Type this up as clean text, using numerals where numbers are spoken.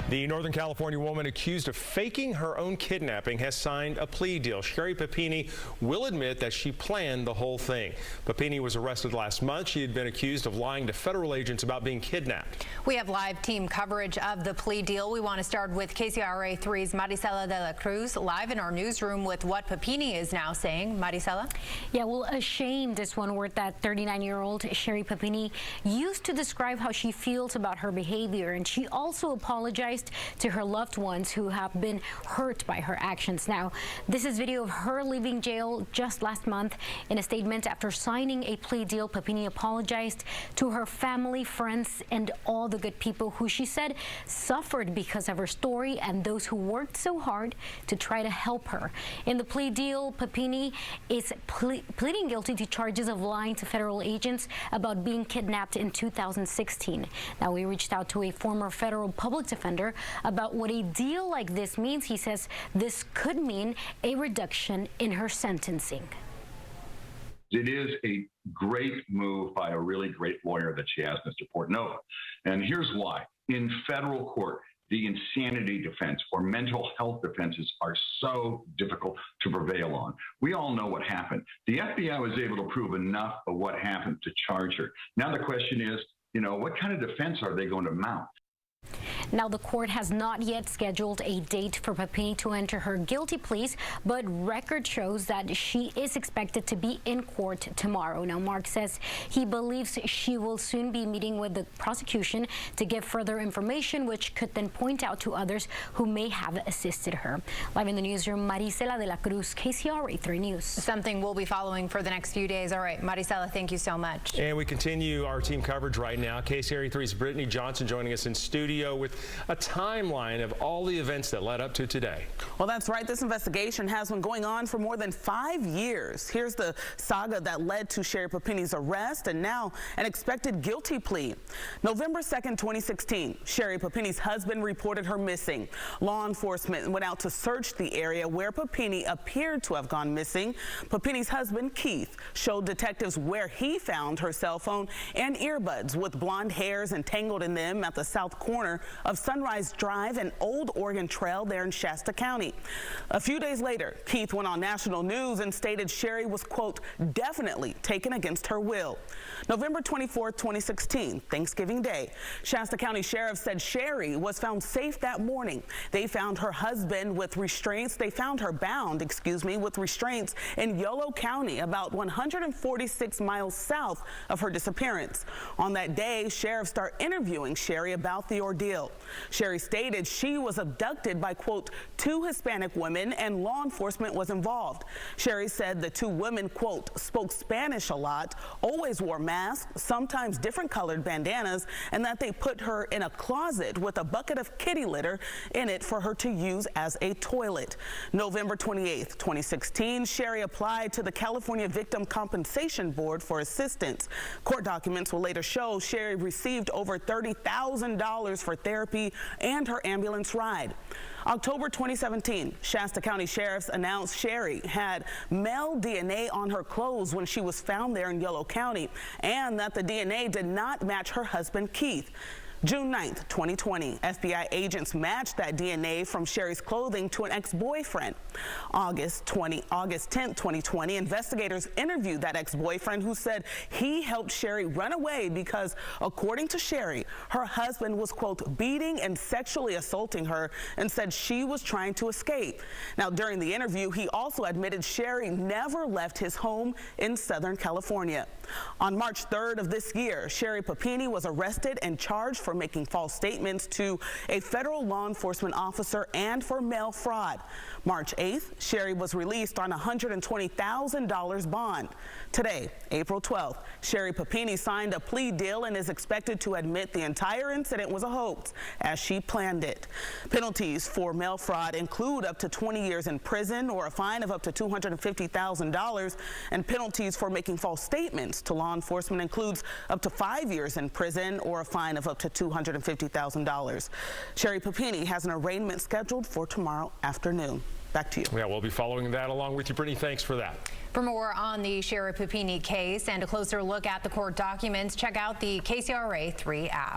The Northern California woman accused of faking her own kidnapping has signed a plea deal. Sherri Papini will admit that she planned the whole thing. Papini was arrested last month. She had been accused of lying to federal agents about being kidnapped. We have live team coverage of the plea deal. We want to start with KCRA-3's Marisela de la Cruz live in our newsroom with what Papini is now saying. Marisela? Yeah, well, ashamed is one word that 39-year-old Sherri Papini used to describe how she feels about her behavior, and she also apologized to her loved ones who have been hurt by her actions. Now, this is video of her leaving jail just last month. In a statement after signing a plea deal, Papini apologized to her family, friends, and all the good people who she said suffered because of her story and those who worked so hard to try to help her. In the plea deal, Papini is pleading guilty to charges of lying to federal agents about being kidnapped in 2016. Now, we reached out to a former federal public defender about what a deal like this means. He says this could mean a reduction in her sentencing. It is a great move by a really great lawyer that she has, Mr. Portnoy. And here's why. In federal court, the insanity defense or mental health defenses are so difficult to prevail on. We all know what happened. The FBI was able to prove enough of what happened to charge her. Now the question is, what kind of defense are they going to mount? Now, the court has not yet scheduled a date for Papini to enter her guilty pleas, but record shows that she is expected to be in court tomorrow. Now, Mark says he believes she will soon be meeting with the prosecution to give further information, which could then point out to others who may have assisted her. Live in the newsroom, Marisela de la Cruz, KCRA-3 News. Something we'll be following for the next few days. All right, Marisela, thank you so much. And we continue our team coverage right now. KCRA-3's Brittany Johnson joining us in studio with a timeline of all the events that led up to today. Well, that's right. This investigation has been going on for more than 5 years. Here's the saga that led to Sherri Papini's arrest and now an expected guilty plea. November 2nd, 2016, Sherri Papini's husband reported her missing. Law enforcement went out to search the area where Papini appeared to have gone missing. Papini's husband, Keith, showed detectives where he found her cell phone and earbuds with blonde hairs entangled in them at the south corner of Sunrise Drive and Old Oregon Trail there in Shasta County. A few days later, Keith went on national news and stated Sherri was, quote, definitely taken against her will. November 24th, 2016, Thanksgiving Day, Shasta County Sheriff said Sherri was found safe that morning. They found her husband with restraints. They found her bound, with restraints in Yolo County, about 146 miles south of her disappearance. On that day, sheriffs start interviewing Sherri about the ordeal. Sherri stated she was abducted by, quote, 2 Hispanic women and law enforcement was involved. Sherri said the 2 women, quote, spoke Spanish a lot, always wore masks, sometimes different colored bandanas, and that they put her in a closet with a bucket of kitty litter in it for her to use as a toilet. November 28th, 2016, Sherri applied to the California Victim Compensation Board for assistance. Court documents will later show Sherri received over $30,000 for therapy and her ambulance ride. October 2017, Shasta County sheriffs announced Sherri had male DNA on her clothes when she was found there in Yolo County, and that the DNA did not match her husband, Keith. June 9th, 2020, FBI agents matched that DNA from Sherri's clothing to an ex-boyfriend. August 10th, 2020, investigators interviewed that ex-boyfriend who said he helped Sherri run away because, according to Sherri, her husband was, quote, beating and sexually assaulting her and said she was trying to escape. Now, during the interview, he also admitted Sherri never left his home in Southern California. On March 3rd of this year, Sherri Papini was arrested and charged for making false statements to a federal law enforcement officer and for mail fraud. March 8th, Sherri was released on a $120,000 bond. Today, April 12th, Sherri Papini signed a plea deal and is expected to admit the entire incident was a hoax as she planned it. Penalties for mail fraud include up to 20 years in prison or a fine of up to $250,000, and penalties for making false statements to law enforcement includes up to 5 years in prison or a fine of up to $250,000. Sherri Papini has an arraignment scheduled for tomorrow afternoon. Back to you. Yeah, we'll be following that along with you, Brittany. Thanks for that. For more on the Sherri Papini case and a closer look at the court documents, check out the KCRA-3 app.